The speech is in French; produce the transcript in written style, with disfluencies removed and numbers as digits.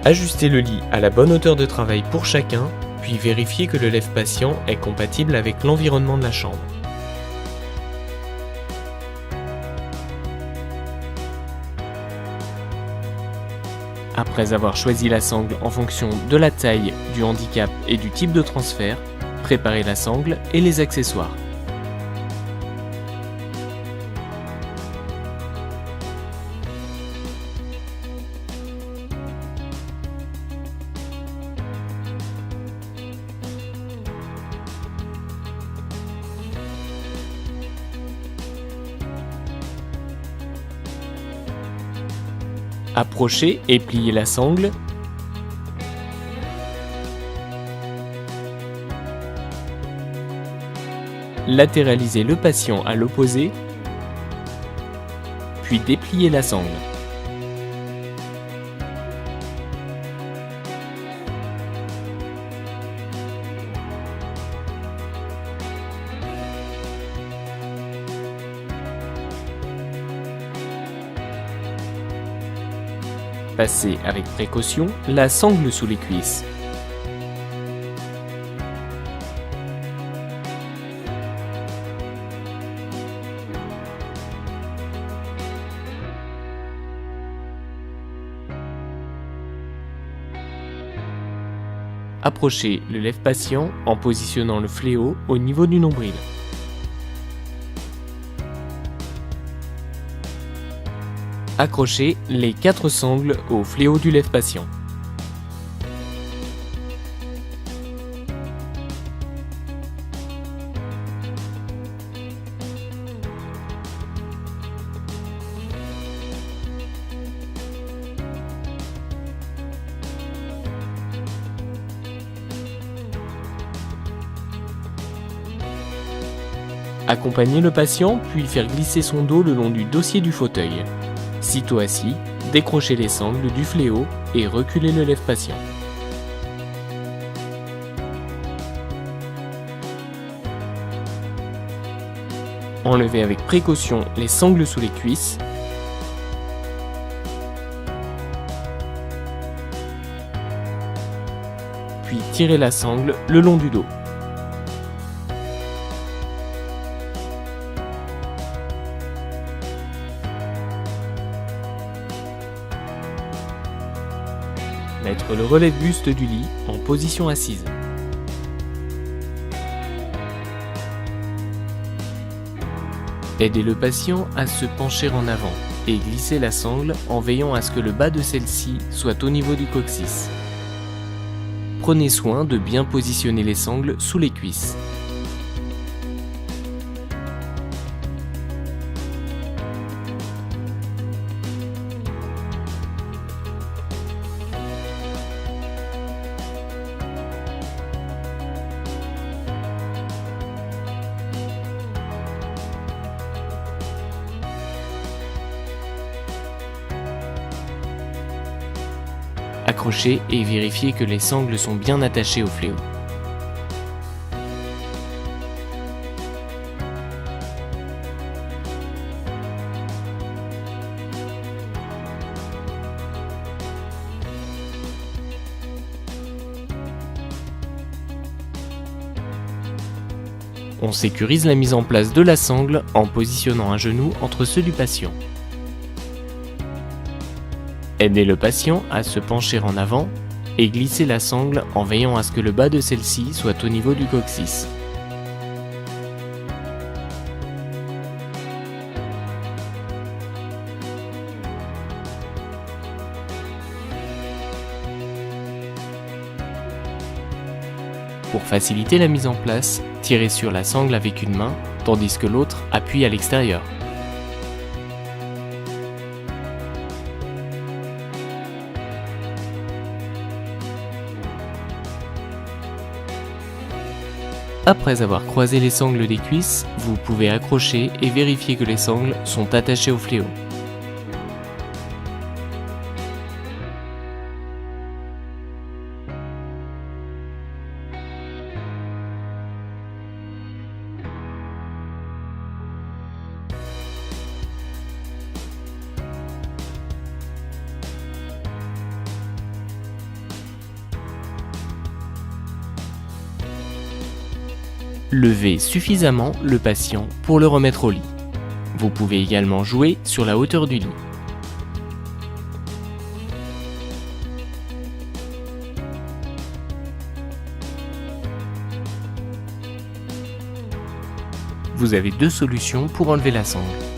Ajustez le lit à la bonne hauteur de travail pour chacun, puis vérifiez que le lève-patient est compatible avec l'environnement de la chambre. Après avoir choisi la sangle en fonction de la taille, du handicap et du type de transfert, préparez la sangle et les accessoires. Approchez et pliez la sangle. Latéralisez le patient à l'opposé, puis dépliez la sangle. Passez avec précaution la sangle sous les cuisses. Approchez le lève-patient en positionnant le fléau au niveau du nombril. Accrochez les 4 sangles au fléau du lève-patient. Accompagnez le patient, puis faire glisser son dos le long du dossier du fauteuil. Sitôt assis, décrochez les sangles du fléau et reculez le lève-patient. Enlevez avec précaution les sangles sous les cuisses. Puis tirez la sangle le long du dos. Mettre le relève-buste du lit en position assise. Aidez le patient à se pencher en avant et glisser la sangle en veillant à ce que le bas de celle-ci soit au niveau du coccyx. Prenez soin de bien positionner les sangles sous les cuisses. Accrochez et vérifiez que les sangles sont bien attachées au fléau. On sécurise la mise en place de la sangle en positionnant un genou entre ceux du patient. Aidez le patient à se pencher en avant et glissez la sangle en veillant à ce que le bas de celle-ci soit au niveau du coccyx. Pour faciliter la mise en place, tirez sur la sangle avec une main, tandis que l'autre appuie à l'extérieur. Après avoir croisé les sangles des cuisses, vous pouvez accrocher et vérifier que les sangles sont attachées au fléau. Levez suffisamment le patient pour le remettre au lit. Vous pouvez également jouer sur la hauteur du lit. Vous avez deux solutions pour enlever la sangle.